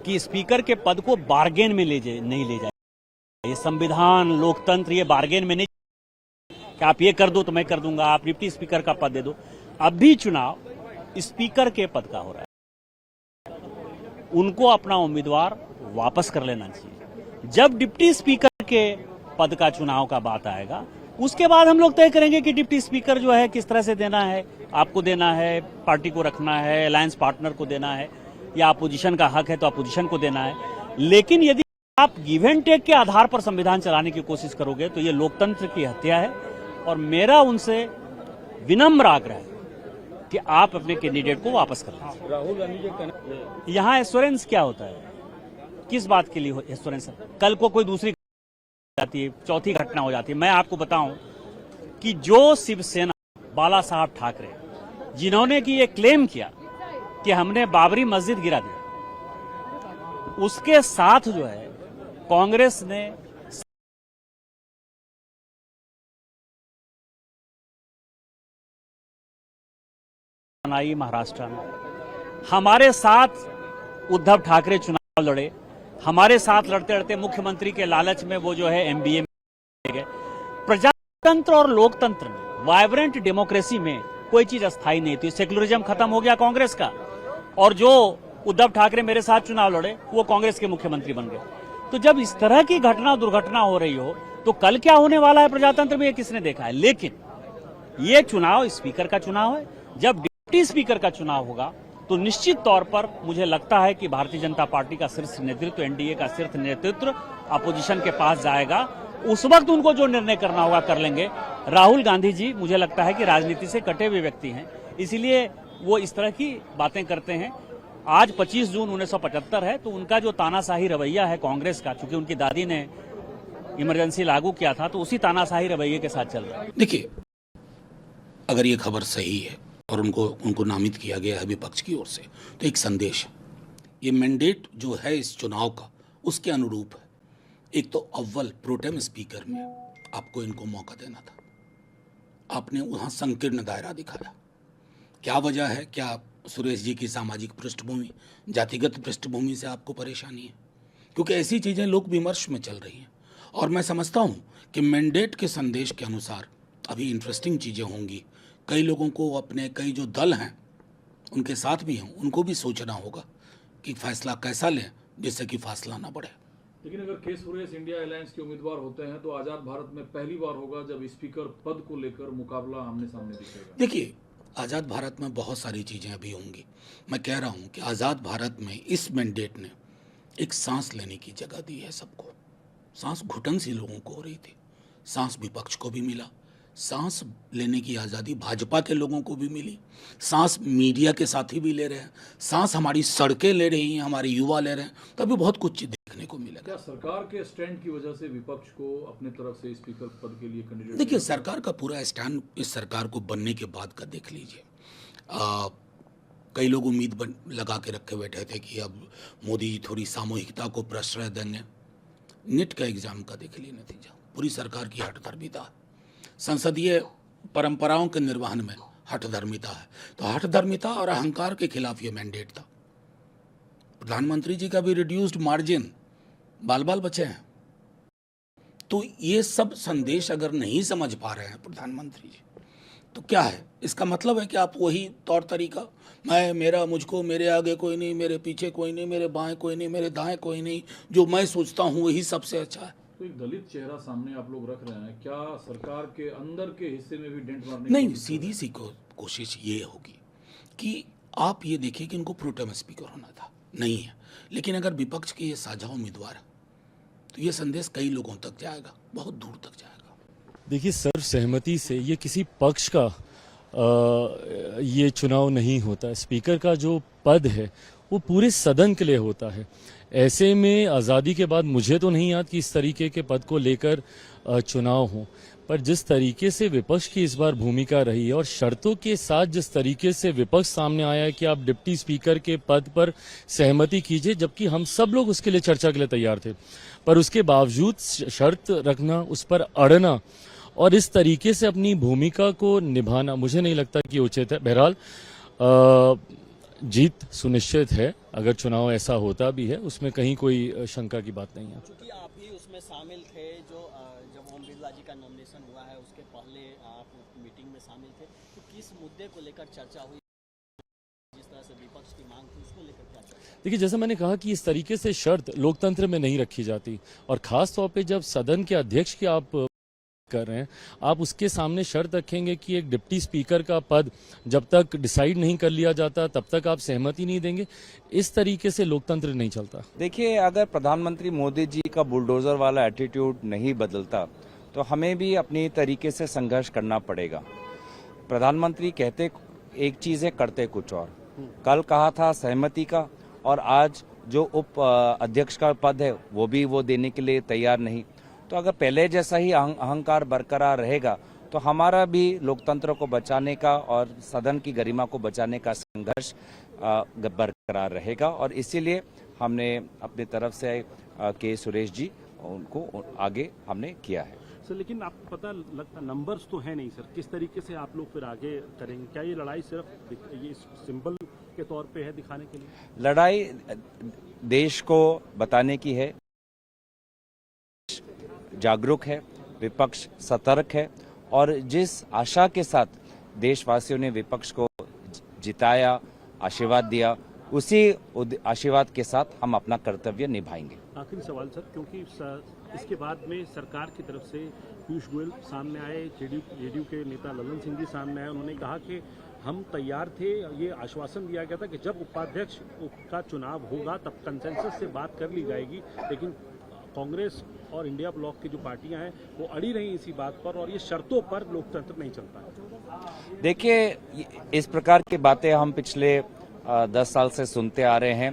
कि स्पीकर के पद को बार्गेन में नहीं ले जाए। ये संविधान, लोकतंत्र, ये बार्गेन में नहीं कि आप ये कर दो तो मैं कर दूंगा, आप डिप्टी स्पीकर का पद दे दो। अब भी चुनाव स्पीकर के पद का हो रहा है, उनको अपना उम्मीदवार वापस कर लेना चाहिए। जब डिप्टी स्पीकर के पद का चुनाव का बात आएगा, उसके बाद हम लोग तय करेंगे कि डिप्टी स्पीकर जो है किस तरह से देना है, आपको देना है, पार्टी को रखना है, अलायंस पार्टनर को देना है, या अपोजिशन का हक है तो अपोजिशन को देना है। लेकिन यदि आप गिव एंड टेक के आधार पर संविधान चलाने की कोशिश करोगे तो ये लोकतंत्र की हत्या है। और मेरा उनसे विनम्र आग्रह है कि आप अपने कैंडिडेट को वापस कर लें। राहुल गांधी जो कहना, यहाँ एश्योरेंस क्या होता है, किस बात के लिए एश्योरेंस? कल को कोई दूसरी जाती है, चौथी घटना हो जाती है। मैं आपको बताऊं कि जो शिवसेना बाला साहब ठाकरे जिन्होंने कि ये क्लेम किया कि हमने बाबरी मस्जिद गिरा दिया, उसके साथ जो है कांग्रेस ने बनाई महाराष्ट्र में, हमारे साथ उद्धव ठाकरे चुनाव लड़े, हमारे साथ लड़ते लड़ते मुख्यमंत्री के लालच में वो जो है एमबीए में गए। प्रजातंत्र और लोकतंत्र में, वाइब्रेंट डेमोक्रेसी में कोई चीज अस्थायी नहीं थी। सेक्युलरिज्म खत्म हो गया कांग्रेस का, और जो उद्धव ठाकरे मेरे साथ चुनाव लड़े वो कांग्रेस के मुख्यमंत्री बन गए। तो जब इस तरह की घटना दुर्घटना हो रही हो तो कल क्या होने वाला है प्रजातंत्र में, ये किसने देखा है? लेकिन ये चुनाव स्पीकर का चुनाव है। जब डिप्टी स्पीकर का चुनाव होगा तो निश्चित तौर पर मुझे लगता है कि भारतीय जनता पार्टी का शीर्ष नेतृत्व, एनडीए का शीर्ष नेतृत्व अपोजिशन के पास जाएगा। उस वक्त उनको जो निर्णय करना होगा कर लेंगे। राहुल गांधी जी मुझे लगता है कि राजनीति से कटे हुए व्यक्ति हैं, इसीलिए वो इस तरह की बातें करते हैं। आज 25 जून 1975 है, तो उनका जो तानाशाही रवैया है कांग्रेस का, चूंकि उनकी दादी ने इमरजेंसी लागू किया था, तो उसी तानाशाही रवैये के साथ चल रहा है। देखिए, अगर ये खबर सही है और उनको नामित किया गया है विपक्ष की ओर से, तो एक संदेश है। ये मैंडेट जो है इस चुनाव का उसके अनुरूप है। एक तो अव्वल प्रोटेम स्पीकर में आपको इनको मौका देना था, आपने वहाँ संकीर्ण दायरा दिखाया। क्या वजह है? क्या सुरेश जी की सामाजिक पृष्ठभूमि, जातिगत पृष्ठभूमि से आपको परेशानी है? क्योंकि ऐसी चीज़ें लोक विमर्श में चल रही हैं, और मैं समझता हूँ कि मैंडेट के संदेश के अनुसार अभी इंटरेस्टिंग चीज़ें होंगी। कई लोगों को अपने, कई जो दल हैं उनके साथ भी हैं, उनको भी सोचना होगा कि फैसला कैसा लें जिससे कि फासला ना बढ़े। लेकिन अगर के सुरेश इंडिया अलायंस के उम्मीदवार होते हैं तो आजाद भारत में पहली बार होगा जब स्पीकर पद को लेकर मुकाबला आमने सामने दिखेगा। देखिए, आज़ाद भारत में बहुत सारी चीज़ें अभी होंगी। मैं कह रहा हूँ कि आज़ाद भारत में इस मैंडेट ने एक सांस लेने की जगह दी है सबको। सांस घुटन सी लोगों को हो रही थी, सांस विपक्ष को भी मिला, सांस लेने की आज़ादी भाजपा के लोगों को भी मिली, सांस मीडिया के साथी भी ले रहे हैं, सांस हमारी सड़कें ले रही हैं, हमारे युवा ले रहे हैं। तो अभी बहुत कुछ देखने को मिलेगा। क्या सरकार के स्टैंड की वजह से विपक्ष को अपने तरफ से स्पीकर पद के लिए कैंडिडेट? देखिए, सरकार का पूरा स्टैंड इस सरकार को बनने के बाद का देख लीजिए। कई लोग उम्मीद लगा के रखे बैठे थे कि अब मोदी जी थोड़ी सामूहिकता को प्रश्रय देंगे। नीट का एग्जाम का देख लिए नतीजा, पूरी सरकार की हठधर्मिता है। संसदीय परंपराओं के निर्वहन में हठधर्मिता है। तो हठधर्मिता और अहंकार के खिलाफ ये मैंडेट था। प्रधानमंत्री जी का भी रिड्यूस्ड मार्जिन, बाल बाल बचे हैं। तो ये सब संदेश अगर नहीं समझ पा रहे हैं प्रधानमंत्री जी, तो क्या है? इसका मतलब है कि आप वही तौर तरीका, मैं, मेरा, मुझको, मेरे आगे कोई नहीं, मेरे पीछे कोई नहीं, मेरे बाएं कोई नहीं, मेरे दाएं कोई नहीं, जो मैं सोचता हूँ वही सबसे अच्छा है। तो एक दलित चेहरा सामने आप लोग रख रहे हैं, क्या सरकार के अंदर के हिस्से में भी डेंट मारने? नहीं, सीधी सी कोशिश ये होगी कि आप ये देखिए कि इनको प्रोटेम स्पीकर होना था, नहीं है। लेकिन अगर विपक्ष के ये साझा उम्मीदवार है तो ये संदेश कई लोगों तक जाएगा, बहुत दूर तक जाएगा। देखिए, सर्व सहमति से ये किसी पक्ष का ये चुनाव नहीं होता। स्पीकर का जो पद है वो पूरे सदन के लिए होता है। ऐसे में आज़ादी के बाद मुझे तो नहीं याद कि इस तरीके के पद को लेकर चुनाव हो, पर जिस तरीके से विपक्ष की इस बार भूमिका रही है और शर्तों के साथ जिस तरीके से विपक्ष सामने आया है कि आप डिप्टी स्पीकर के पद पर सहमति कीजिए, जबकि हम सब लोग उसके लिए चर्चा के लिए तैयार थे, पर उसके बावजूद शर्त रखना, उस पर अड़ना और इस तरीके से अपनी भूमिका को निभाना मुझे नहीं लगता कि उचित है। बहरहाल जीत सुनिश्चित है अगर चुनाव ऐसा होता भी है उसमें कहीं कोई शंका की बात नहीं है। क्योंकि आप भी उसमें शामिल थे, जो जब ओम बिरला जी का नॉमिनेशन हुआ है उसके पहले आप मीटिंग में शामिल थे, तो किस मुद्दे को लेकर चर्चा हुई, जिस तरह से विपक्ष की मांग थी उसको लेकर क्या चर्चा? देखिए, जैसा मैंने कहा कि इस तरीके से शर्त लोकतंत्र में नहीं रखी जाती, और खास तौर पे जब सदन के अध्यक्ष की आप कर रहे हैं, आप उसके सामने शर्त रखेंगे कि एक डिप्टी स्पीकर का पद जब तक डिसाइड नहीं कर लिया जाता तब तक आप सहमति नहीं देंगे। इस तरीके से लोकतंत्र नहीं चलता। देखिए, अगर प्रधानमंत्री मोदी जी का बुलडोजर वाला एटीट्यूड नहीं बदलता तो हमें भी अपनी तरीके से संघर्ष करना पड़ेगा। प्रधानमंत्री कहते एक चीज है, करते कुछ और। कल कहा था सहमति का, और आज जो उप अध्यक्ष का पद है वो देने के लिए तैयार नहीं। तो अगर पहले जैसा ही अहंकार बरकरार रहेगा तो हमारा भी लोकतंत्र को बचाने का और सदन की गरिमा को बचाने का संघर्ष बरकरार रहेगा। और इसीलिए हमने अपनी तरफ से के सुरेश जी उनको आगे हमने किया है। सर, लेकिन आपको पता लगता नंबर्स तो है नहीं सर, किस तरीके से आप लोग फिर आगे करेंगे? क्या ये लड़ाई सिर्फ ये सिंबल के तौर पे है, दिखाने के लिए? लड़ाई देश को बताने की है। जागरूक है, विपक्ष सतर्क है, और जिस आशा के साथ देशवासियों ने विपक्ष को जिताया, आशीर्वाद दिया, उसी आशीर्वाद के साथ हम अपना कर्तव्य निभाएंगे। आखिरी सवाल सर, क्योंकि इसके बाद में सरकार की तरफ से पीयूष गोयल सामने आए, जेडीयू के नेता ललन सिंह जी सामने आए, उन्होंने कहा कि हम तैयार थे, ये आश्वासन दिया गया था कि जब उपाध्यक्ष का चुनाव होगा तब कंसेंसस से बात कर ली जाएगी, लेकिन कांग्रेस और इंडिया ब्लॉक की जो पार्टियां हैं वो अड़ी रही इसी बात पर, और ये शर्तों पर लोकतंत्र नहीं चलता है। देखिए, इस प्रकार की बातें हम पिछले 10 साल से सुनते आ रहे हैं।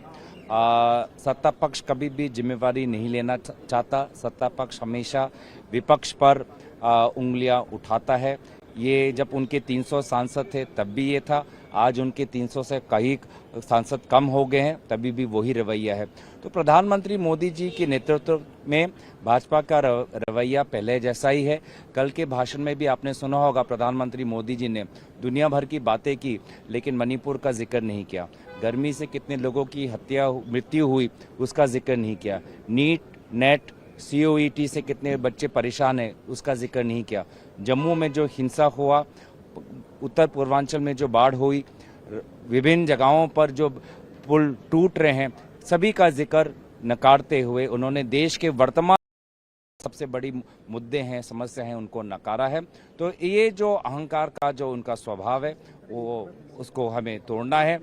सत्ता पक्ष कभी भी जिम्मेवारी नहीं लेना चाहता। सत्ता पक्ष हमेशा विपक्ष पर उंगलियां उठाता है। ये जब उनके 300 सांसद थे तब भी ये था, आज उनके 300 से कई सांसद कम हो गए हैं, तभी भी वही रवैया है। तो प्रधानमंत्री मोदी जी के नेतृत्व में भाजपा का रवैया पहले जैसा ही है। कल के भाषण में भी आपने सुना होगा, प्रधानमंत्री मोदी जी ने दुनिया भर की बातें की, लेकिन मणिपुर का जिक्र नहीं किया। गर्मी से कितने लोगों की मृत्यु हुई उसका जिक्र नहीं किया। नीट, नेट, COET से कितने बच्चे परेशान हैं उसका जिक्र नहीं किया। जम्मू में जो हिंसा हुआ, उत्तर पूर्वांचल में जो बाढ़ हुई, विभिन्न जगहों पर जो पुल टूट रहे हैं, सभी का जिक्र नकारते हुए उन्होंने देश के वर्तमान सबसे बड़ी मुद्दे हैं, समस्या हैं, उनको नकारा है। तो ये जो अहंकार का जो उनका स्वभाव है वो उसको हमें तोड़ना है।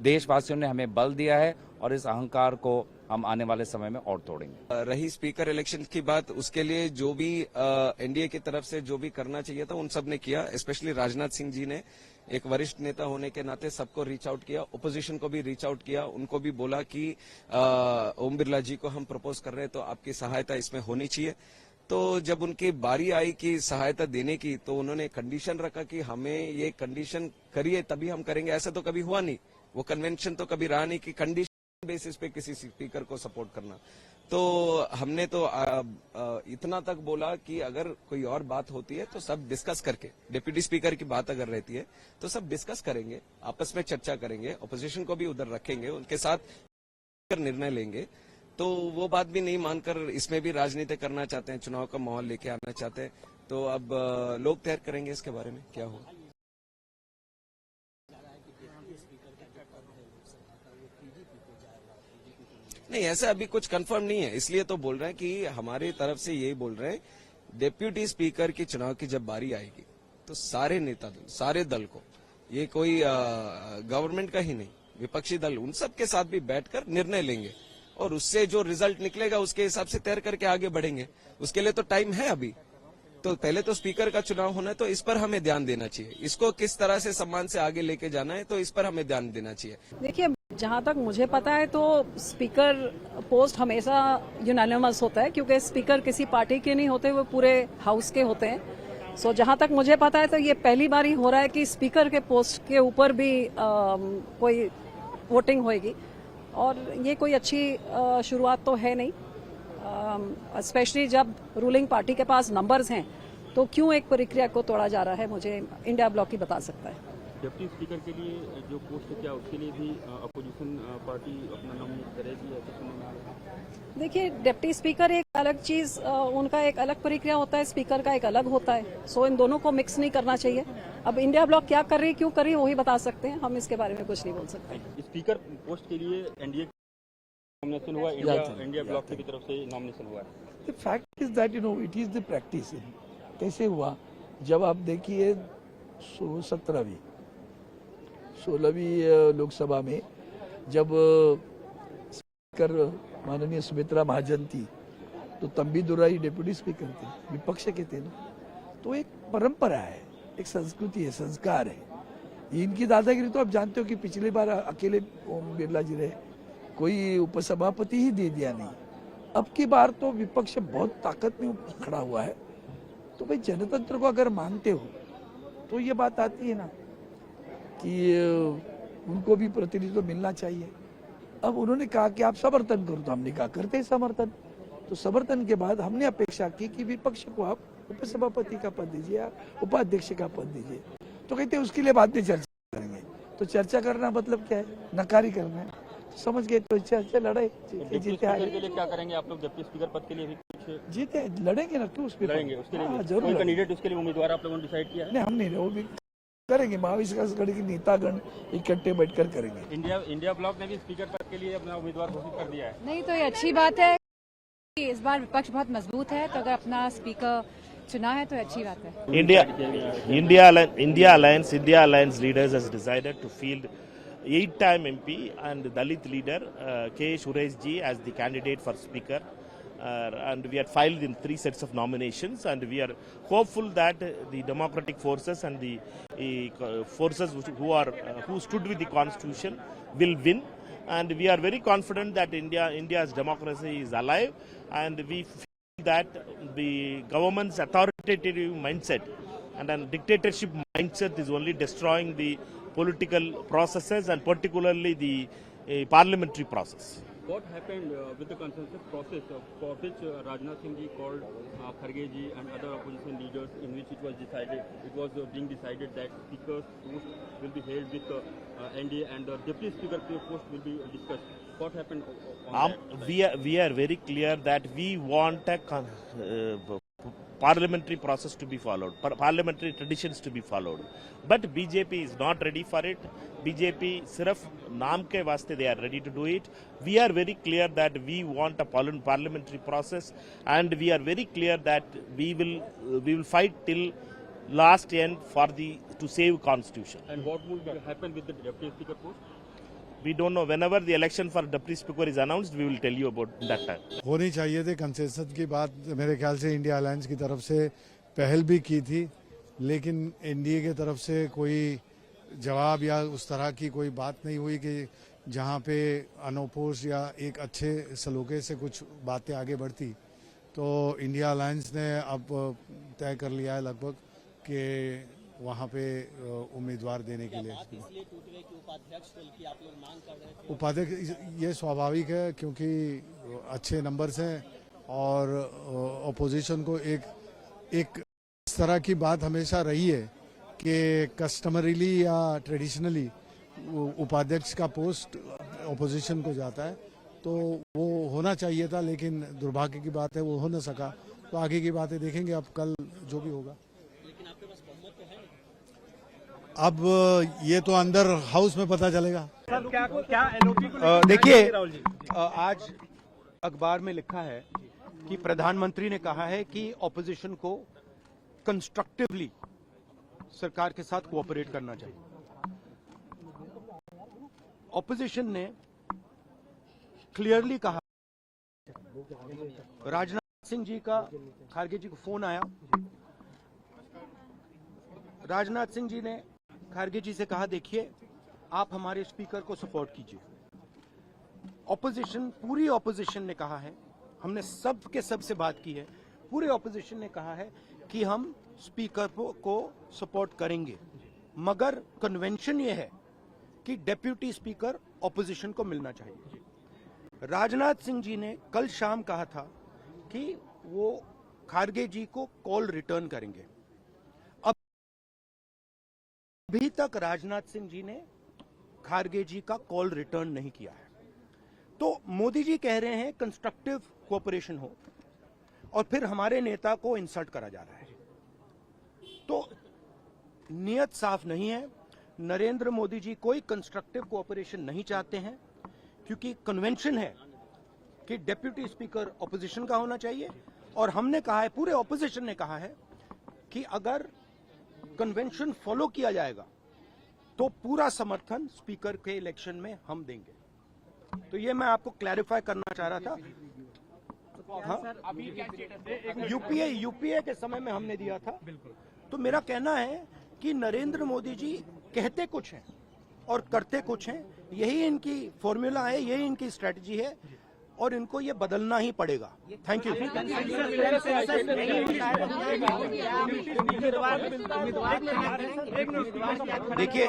देशवासियों ने हमें बल दिया है और इस अहंकार को हम आने वाले समय में और तोड़ेंगे। रही स्पीकर इलेक्शन की बात, उसके लिए जो भी एनडीए की तरफ से जो भी करना चाहिए था उन सब ने किया। स्पेशली राजनाथ सिंह जी ने एक वरिष्ठ नेता होने के नाते सबको रीच आउट किया, ओपोजिशन को भी रीच आउट किया। उनको भी बोला कि ओम बिरला जी को हम प्रपोज कर रहे हैं तो आपकी सहायता इसमें होनी चाहिए। तो जब उनकी बारी आई कि सहायता देने की, तो उन्होंने कंडीशन रखा कि हमें ये कंडीशन करिए तभी हम करेंगे। ऐसा तो कभी हुआ नहीं, वो कन्वेंशन तो कभी रहा नहीं कि कंडीशन बेसिस पे किसी स्पीकर को सपोर्ट करना। तो हमने तो इतना तक बोला कि अगर कोई और बात होती है तो सब डिस्कस करके, डिप्टी स्पीकर की बात अगर रहती है तो सब डिस्कस करेंगे, आपस में चर्चा करेंगे, ऑपोजिशन को भी उधर रखेंगे, उनके साथ निर्णय लेंगे। तो वो बात भी नहीं मानकर इसमें भी राजनीति करना चाहते हैं, चुनाव का माहौल लेके आना चाहते हैं। तो अब लोग तय करेंगे इसके बारे में क्या हो। नहीं, ऐसा अभी कुछ कंफर्म नहीं है, इसलिए तो बोल रहे हैं कि हमारी तरफ से यही बोल रहे हैं, डिप्टी स्पीकर की चुनाव की जब बारी आएगी तो सारे नेता दल, सारे दल को, ये कोई गवर्नमेंट का ही नहीं, विपक्षी दल, उन सब के साथ भी बैठकर निर्णय लेंगे और उससे जो रिजल्ट निकलेगा उसके हिसाब से तैयार करके आगे बढ़ेंगे। उसके लिए तो टाइम है अभी। तो पहले तो स्पीकर का चुनाव होना है, तो इस पर हमें ध्यान देना चाहिए। इसको किस तरह से सम्मान से आगे लेके जाना है, तो इस पर हमें ध्यान देना चाहिए। देखिए, जहाँ तक मुझे पता है तो स्पीकर पोस्ट हमेशा यूनानिमस होता है, क्योंकि स्पीकर किसी पार्टी के नहीं होते, वो पूरे हाउस के होते हैं। सो जहाँ तक मुझे पता है तो ये पहली बार ही हो रहा है कि स्पीकर के पोस्ट के ऊपर भी कोई वोटिंग होएगी, और ये कोई अच्छी शुरुआत तो है नहीं। स्पेशली जब रूलिंग पार्टी के पास नंबर्स हैं तो क्यों एक प्रक्रिया को तोड़ा जा रहा है, मुझे इंडिया ब्लॉक ही बता सकता है। डिप्टी स्पीकर के लिए जो पोस्ट है क्या उसके लिए भी अपोजिशन पार्टी अपना नॉमिनेट करेगी या कुछ नहीं आ रहा है? देखिए, डिप्टी स्पीकर एक अलग चीज, उनका एक अलग प्रक्रिया होता है, स्पीकर का एक अलग होता है। सो इन दोनों को मिक्स नहीं करना चाहिए। अब इंडिया ब्लॉक क्या कर रही है, क्यों कर रही है, वही बता सकते हैं, हम इसके बारे में कुछ नहीं बोल सकते। स्पीकर पोस्ट के लिए एनडीए नॉमिनेशन हुआ, इंडिया ब्लॉक की तरफ से नॉमिनेशन हुआ है। The fact is that it is the practice. कैसे हुआ, जब आप देखिए 16वीं लोकसभा में जब स्पीकर माननीय सुमित्रा महाजन थी तो तंबी दुराई डिप्यूटी स्पीकर थे, विपक्ष के थे ना। तो एक परंपरा है, एक संस्कृति है, संस्कार है। इनकी दादागिरी तो आप जानते हो कि पिछली बार अकेले ओम बिरला जी रहे, कोई उपसभापति ही दे दिया नहीं। अब की बार तो विपक्ष बहुत ताकत में खड़ा हुआ है। तो भाई जनतंत्र को अगर मानते हो तो ये बात आती है ना कि उनको भी प्रतिनिधित्व मिलना चाहिए। अब उन्होंने कहा कि आप समर्थन करो, तो हमने कहा करते हैं समर्थन। तो समर्थन के बाद हमने अपेक्षा की कि विपक्ष को आप उपसभापति का पद दीजिए या उपाध्यक्ष का पद दीजिए। तो कहते हैं उसके लिए बाद में चर्चा करेंगे। तो चर्चा करना मतलब क्या है, नकारी करना है। समझ गए, तो चर्चा लड़ाई जीते हारे के लिए क्या करेंगे आप लोग? डिप्टी स्पीकर पद के लिए भी कुछ जीते लड़ेंगे ना, क्यों उस पर लड़ेंगे? उसके लिए जरूर कोई कैंडिडेट उसके लिए उम्मीदवार आप लोगों ने डिसाइड किया है? नहीं, हम नहीं, वो भी करेंगे। महाविकासगढ़ के नेतागण इकट्ठे बैठकर करेंगे। इंडिया ब्लॉक ने भी स्पीकर पद के लिए अपना उम्मीदवार घोषित कर दिया है। नहीं, तो ये अच्छी बात है कि इस बार विपक्ष बहुत मजबूत है, तो अगर अपना स्पीकर चुना है तो अच्छी बात है। India Alliance leaders has decided to field 8-time MP and Dalit leader K. Suresh ji as the candidate for speaker. And we are filed in 3 sets of nominations, and we are hopeful that the democratic forces and the forces who stood with the constitution will win. And we are very confident that India's democracy is alive, and we feel that the government's authoritative mindset and a dictatorship mindset is only destroying the political processes and particularly the parliamentary process. What happened with the consensus process for which Rajnath Singh ji called Kharge ji and other opposition leaders, in which it was being decided that speaker's post will be held with NDA and the deputy speaker post will be discussed. What happened on that? We are very clear that we want a parliamentary process to be followed, parliamentary traditions to be followed. But BJP is not ready for it. BJP sirf naam ke vaste they are ready to do it. We are very clear that we want a parliamentary process, and we are very clear that we will fight till last end to save constitution. And what will happen with the deputy speaker post? We don't know. Whenever the election for deputy speaker is announced, we will tell you about that time. होनी चाहिए थी consensus की बात, मेरे ख्याल से India alliance की तरफ से पहल भी की थी, लेकिन एनडीए की तरफ से कोई जवाब या उस तरह की कोई बात नहीं हुई कि जहां पे अनोपोज या एक अच्छे सलूके से कुछ बातें आगे बढ़ती। तो इंडिया अलायंस ने अब तय कर लिया है लगभग कि वहाँ पे उम्मीदवार देने के लिए उपाध्यक्ष, ये स्वाभाविक है क्योंकि अच्छे नंबर्स हैं और अपोजिशन को एक इस तरह की बात हमेशा रही है कि कस्टमरीली या ट्रेडिशनली उपाध्यक्ष का पोस्ट अपोजिशन को जाता है, तो वो होना चाहिए था, लेकिन दुर्भाग्य की बात है वो हो न सका। तो आगे की बातें देखेंगे, अब कल जो भी होगा। अब ये तो अंदर हाउस में पता चलेगा। देखिए, आज अखबार में लिखा है कि प्रधानमंत्री ने कहा है कि ऑपोजिशन को कंस्ट्रक्टिवली सरकार के साथ कोऑपरेट करना चाहिए। ऑपोजिशन ने क्लियरली कहा, राजनाथ सिंह जी का खारगे जी को फोन आया, राजनाथ सिंह जी ने खारगे जी से कहा देखिए आप हमारे स्पीकर को सपोर्ट कीजिए। ऑपोजिशन, पूरी ऑपोजिशन ने कहा है, हमने सब के सब से बात की है, पूरे ऑपोजिशन ने कहा है कि हम स्पीकर को सपोर्ट करेंगे, मगर कन्वेंशन ये है कि डेप्यूटी स्पीकर ऑपोजिशन को मिलना चाहिए। राजनाथ सिंह जी ने कल शाम कहा था कि वो खारगे जी को कॉल रिटर्न करेंगे। अभी तक राजनाथ सिंह जी ने खारगे जी का कॉल रिटर्न नहीं किया है। तो मोदी जी कह रहे हैं कंस्ट्रक्टिव कोऑपरेशन हो, और फिर हमारे नेता को इंसल्ट करा जा रहा है। तो नियत साफ नहीं है। नरेंद्र मोदी जी कोई कंस्ट्रक्टिव कोऑपरेशन नहीं चाहते हैं, क्योंकि कन्वेंशन है कि डिप्टी स्पीकर ऑपोजिशन का होना चाहिए, और हमने कहा है, पूरे ऑपोजिशन ने कहा है कि अगर कन्वेंशन फॉलो किया जाएगा तो पूरा समर्थन स्पीकर के इलेक्शन में हम देंगे। तो ये मैं आपको क्लैरिफाई करना चाह रहा था। हाँ, यूपीए के समय में हमने दिया था। तो मेरा कहना है कि नरेंद्र मोदी जी कहते कुछ हैं और करते कुछ हैं। यही इनकी फॉर्मूला है, यही इनकी स्ट्रेटजी है, और इनको ये बदलना ही पड़ेगा। Thank you. देखिए,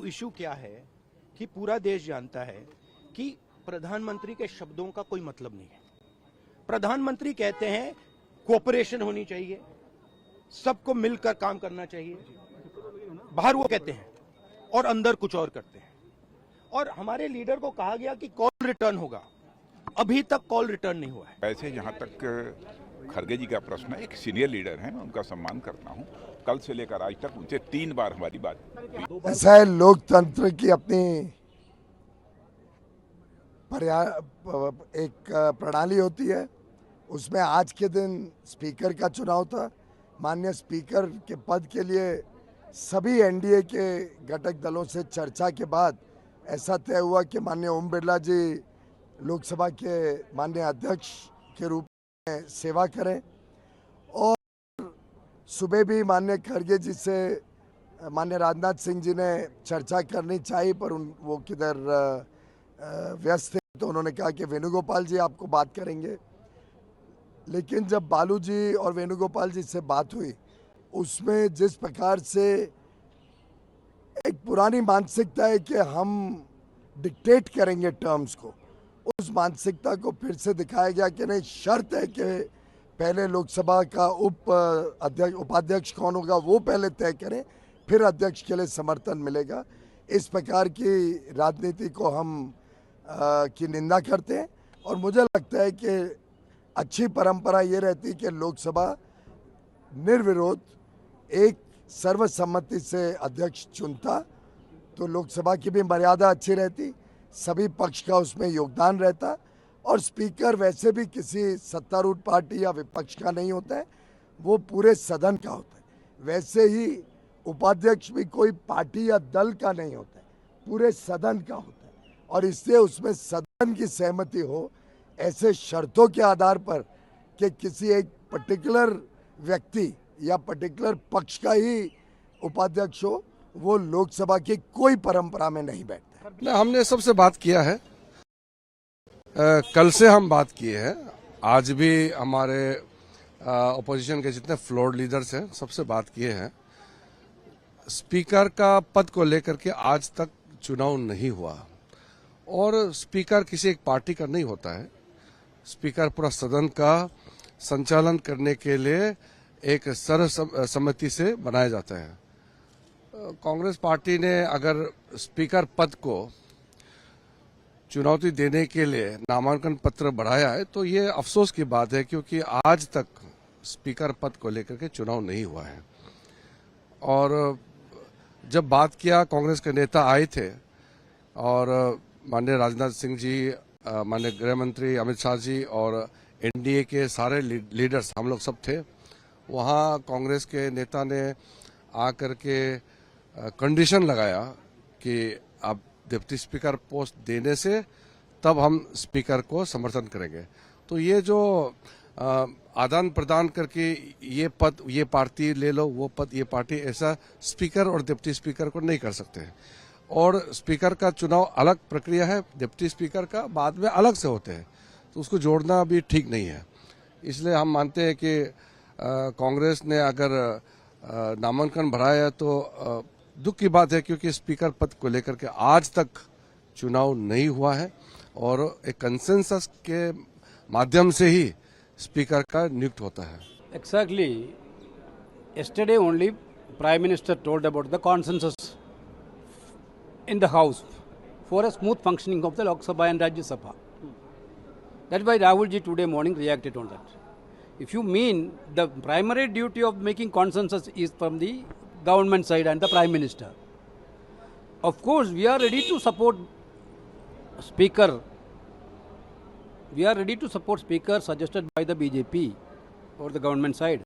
इशू क्या है कि पूरा देश जानता है कि प्रधानमंत्री के शब्दों का कोई मतलब नहीं है। प्रधानमंत्री कहते हैं कोऑपरेशन होनी चाहिए, सबको मिलकर काम करना चाहिए, बाहर वो कहते हैं और अंदर कुछ और करते हैं। और हमारे लीडर को कहा गया कि कॉल रिटर्न होगा, अभी तक कॉल रिटर्न नहीं हुआ है। वैसे जहाँ तक खड़गे जी का प्रश्न है, एक सीनियर लीडर हैं, मैं उनका सम्मान करता हूँ। कल से लेकर आज तक उनसे 3 बार हमारी बात हुई। ऐसा है, लोकतंत्र की अपनी एक प्रणाली होती है। उसमें आज के दिन स्पीकर का चुनाव था। माननीय स्पीकर के पद के लिए सभी एनडीए के घटक दलों से चर्चा के बाद ऐसा तय हुआ कि माननीय ओम बिरला जी लोकसभा के माननीय अध्यक्ष के रूप में सेवा करें, और सुबह भी माननीय खड़गे जी से माननीय राजनाथ सिंह जी ने चर्चा करनी चाहिए, पर वो किधर व्यस्त थे, तो उन्होंने कहा कि वेणुगोपाल जी आपको बात करेंगे। लेकिन जब बालू जी और वेणुगोपाल जी से बात हुई, उसमें जिस प्रकार से एक पुरानी मानसिकता है कि हम डिक्टेट करेंगे टर्म्स को, उस मानसिकता को फिर से दिखाया गया कि नहीं, शर्त है कि पहले लोकसभा का उपाध्यक्ष कौन होगा वो पहले तय करें, फिर अध्यक्ष के लिए समर्थन मिलेगा। इस प्रकार की राजनीति को हम की निंदा करते हैं, और मुझे लगता है कि अच्छी परंपरा ये रहती कि लोकसभा निर्विरोध एक सर्वसम्मति से अध्यक्ष चुनता, तो लोकसभा की भी मर्यादा अच्छी रहती, सभी पक्ष का उसमें योगदान रहता, और स्पीकर वैसे भी किसी सत्तारूढ़ पार्टी या विपक्ष का नहीं होता है, वो पूरे सदन का होता है। वैसे ही उपाध्यक्ष भी कोई पार्टी या दल का नहीं होता है, पूरे सदन का होता है, और इसलिए उसमें सदन की सहमति हो, ऐसे शर्तों के आधार पर कि किसी एक पर्टिकुलर व्यक्ति या पर्टिकुलर पक्ष का ही उपाध्यक्ष हो, वो लोकसभा की कोई परंपरा में नहीं बैठता है। हमने सबसे बात किया है, कल से हम बात किए हैं, आज भी हमारे अपोजिशन के जितने फ्लोर लीडर्स हैं सबसे बात किए हैं। स्पीकर का पद को लेकर के आज तक चुनाव नहीं हुआ, और स्पीकर किसी एक पार्टी का नहीं होता है। स्पीकर पूरा सदन का संचालन करने के लिए एक सर्वसम्मति से बनाया जाता है। कांग्रेस पार्टी ने अगर स्पीकर पद को चुनौती देने के लिए नामांकन पत्र बढ़ाया है, तो ये अफसोस की बात है, क्योंकि आज तक स्पीकर पद को लेकर के चुनाव नहीं हुआ है। और जब बात किया, कांग्रेस के नेता आए थे, और माननीय राजनाथ सिंह जी, माननीय गृह मंत्री अमित शाह जी और एनडीए के सारे लीडर्स, हम लोग सब थे वहाँ। कांग्रेस के नेता ने आकर के कंडीशन लगाया कि अब डिप्टी स्पीकर पोस्ट देने से तब हम स्पीकर को समर्थन करेंगे। तो ये जो आदान प्रदान करके ये पद ये पार्टी ले लो, वो पद ये पार्टी, ऐसा स्पीकर और डिप्टी स्पीकर को नहीं कर सकते हैं। और स्पीकर का चुनाव अलग प्रक्रिया है, डिप्टी स्पीकर का बाद में अलग से होते हैं, तो उसको जोड़ना भी ठीक नहीं है। इसलिए हम मानते हैं कि कांग्रेस ने अगर नामांकन बढ़ाया तो दुख की बात है, क्योंकि स्पीकर पद को लेकर के आज तक चुनाव नहीं हुआ है, और एक कंसेंसस के माध्यम से ही स्पीकर का नियुक्त होता है। Exactly. Yesterday only Prime Minister told about the consensus in the House for a smooth functioning of the Lok Sabha and Rajya Sabha. That's why Rahul ji today morning reacted on that. If you mean the primary duty of making consensus is from the government side and the Prime Minister, of course we are ready to support Speaker. We are ready to support Speaker suggested by the BJP or the government side.